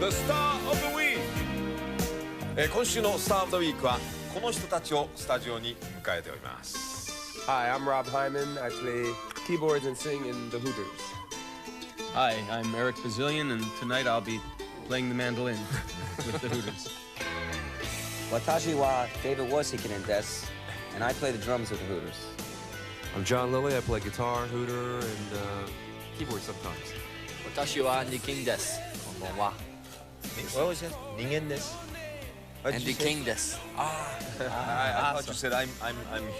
The Star of the Week、今週の Star of the Week はこの人たちをスタジオに迎えております。 Hi, I'm Rob Hyman. I play keyboards and sing in the Hooters. Hi, I'm Eric Bazillion, and tonight I'll be playing the mandolin with the Hooters. Watashi wa David Wasikin desu, and I play the drums with the Hooters. I'm John Lilly. I play guitar, hooter, and keyboard sometimes. 私はAndy King です。こんばんは。What was it? 人間です。Andy King です。I thought you said I'm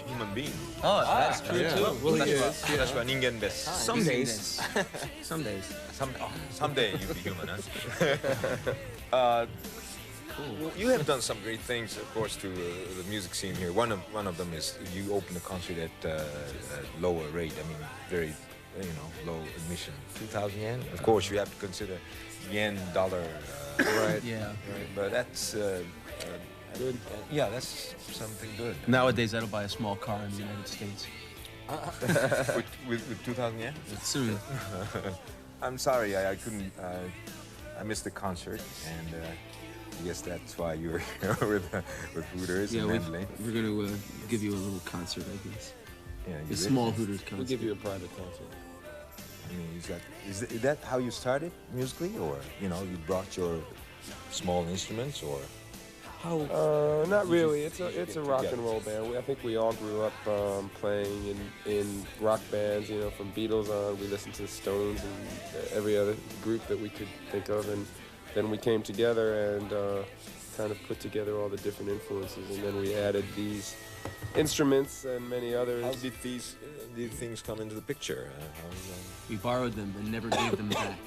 human being. Oh, that's true too. Well, he is. 私は人間です。Some days. Some days. Someday you'll be human, huh? Cool. You have done some great things, of course, to the music scene here. One of them is you opened the concert at lower rate. I mean, very, low admission, 2,000 yen. Of course, you have to consider yen, dollar. Right. Yeah. Right. But that's good. Yeah, that's something good. Nowadays, that'll buy a small car in the United States. with 2,000 yen? Soon. I'm sorry, I couldn't. I missed the concert, and I guess that's why you were here with Hooters and Mandolin. We're going to give you a little concert, I guess. Yeah, A small Hooters concert. We'll give you a private concert. I mean, is that how you started musically, or you brought your small instruments, or how? Not really. It's a rock and roll band. I think we all grew up playing in rock bands. From Beatles on, we listened to Stones and every other group that we could think of, and then we came together and kind of put together all the different influences, and then we added these instruments and many others. How did these things come into the picture? We borrowed them and never gave them back.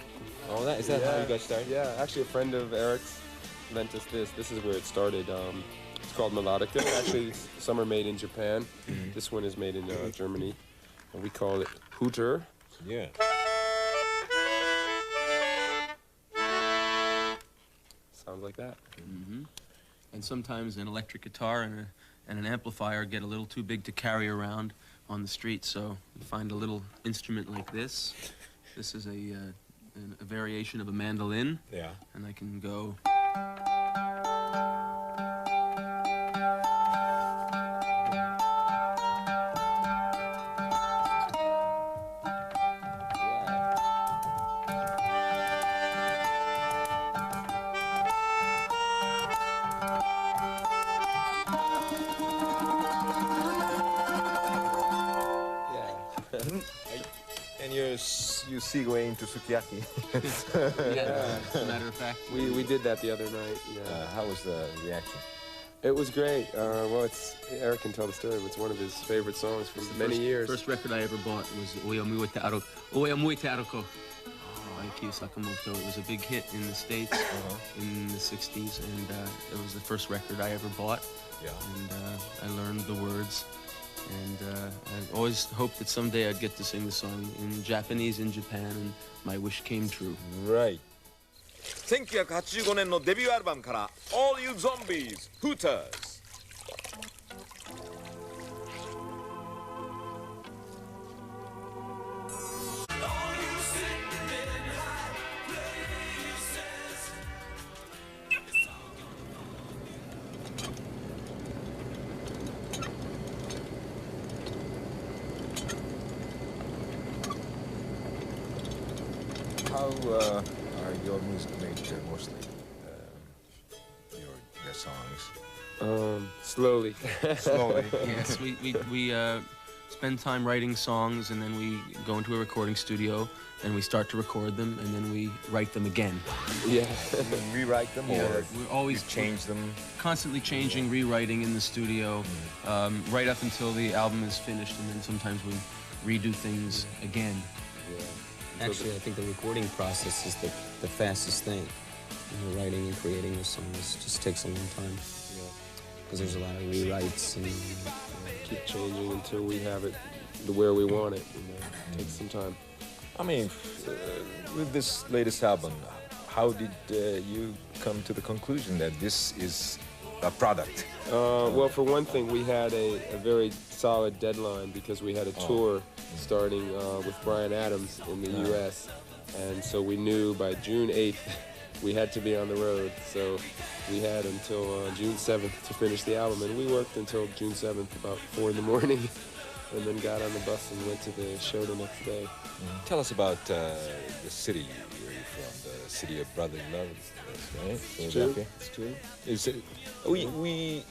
Oh, is that how you got started? Yeah, actually a friend of Eric's lent us this. This is where it started. It's called Melodica. Actually, some are made in Japan. Mm-hmm. This one is made in Germany. And we call it Hooter. Yeah. Sounds like that. Mm-hmm. And sometimes an electric guitar and an amplifier get a little too big to carry around on the street, so you find a little instrument like this. This is a variation of a mandolin. Yeah. And I can go. And you segue into sukiyaki. Yeah, as a matter of fact. We did that the other night. Yeah. How was the reaction? It was great. Well, Eric can tell the story, but it's one of his favorite songs for many years. First record I ever bought was Oyamui Te Aroko by Kyo Sakamoto. It was a big hit in the States in the 60s, and it was the first record I ever bought. Yeah. And I learned the words. And I always hoped that someday I'd get to sing the song in Japanese in Japan, and my wish came true. Right. 1985年のデビューアルバムから「All You Zombies Hooters」How are your music made mostly? Your songs? Slowly. Slowly. Yes, we spend time writing songs, and then we go into a recording studio, and we start to record them, and then we write them again. Yeah. Rewrite them, or we're always change them? Constantly changing, rewriting in the studio, right up until the album is finished, and then sometimes we redo things again. Yeah. Actually, I think the recording process is the fastest thing. Writing and creating a song just takes a long time. Yeah. Because there's a lot of rewrites and keep changing until we have it where we want it. It takes some time. I mean, with this latest album, how did you come to the conclusion that this is a product? Well, for one thing, we had a very solid deadline because we had a tour starting with Bryan Adams in the U.S. And so we knew by June 8th we had to be on the road. So we had until June 7th to finish the album, and we worked until June 7th, about 4 in the morning, and then got on the bus and went to the show the next day. Tell us about the city where you're from, the city of brotherly love, right? Philadelphia. It's true. Is it, we,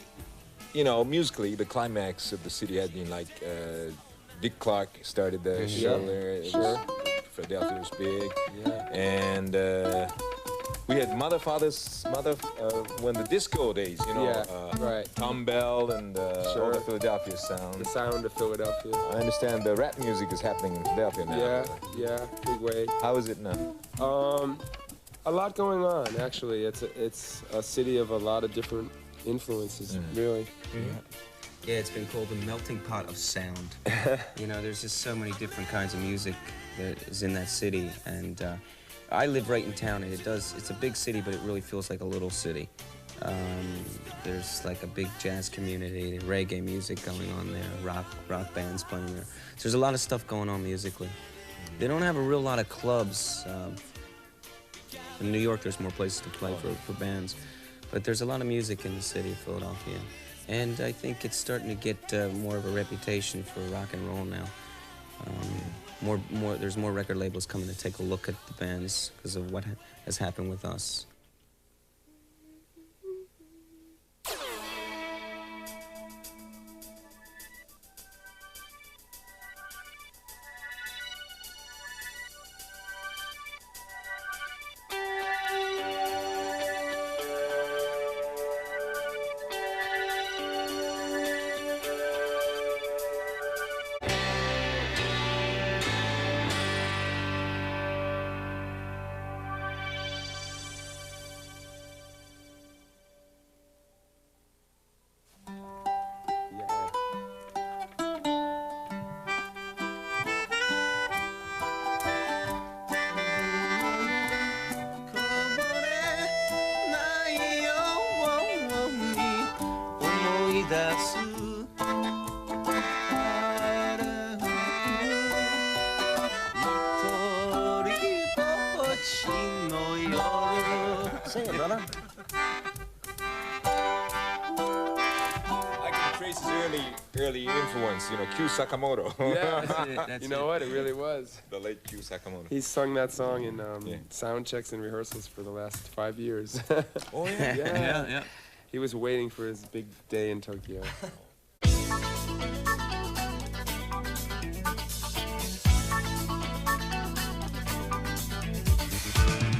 you know, musically, the climax of the city had been like Dick Clark started the show there. It was, Philadelphia was big. Yeah. And we had Mother, when the disco days, you know, right. Tom Bell and all Sure. the Philadelphia sound. The sound of Philadelphia. I understand the rap music is happening in Philadelphia now. Yeah, big way. How is it now? A lot going on, actually. It's a city of a lot of different influences, really. Yeah, it's been called the melting pot of sound. You know, there's just so many different kinds of music that is in that city, and I live right in town, and it's a big city, but it really feels like a little city. There's like a big jazz community, reggae music going on there, rock bands playing there. So there's a lot of stuff going on musically. They don't have a real lot of clubs. In New York, there's more places to play for bands, but there's a lot of music in the city of Philadelphia. And I think it's starting to get more of a reputation for rock and roll now. There's more record labels coming to take a look at the bands because of what has happened with us. Sing it, brother. I can trace his early influence, you know, Q Sakamoto. Yeah, That's you know what? It really was. The late Q Sakamoto. He's sung that song in sound checks and rehearsals for the last 5 years. Oh, yeah? yeah. He was waiting for his big day in Tokyo.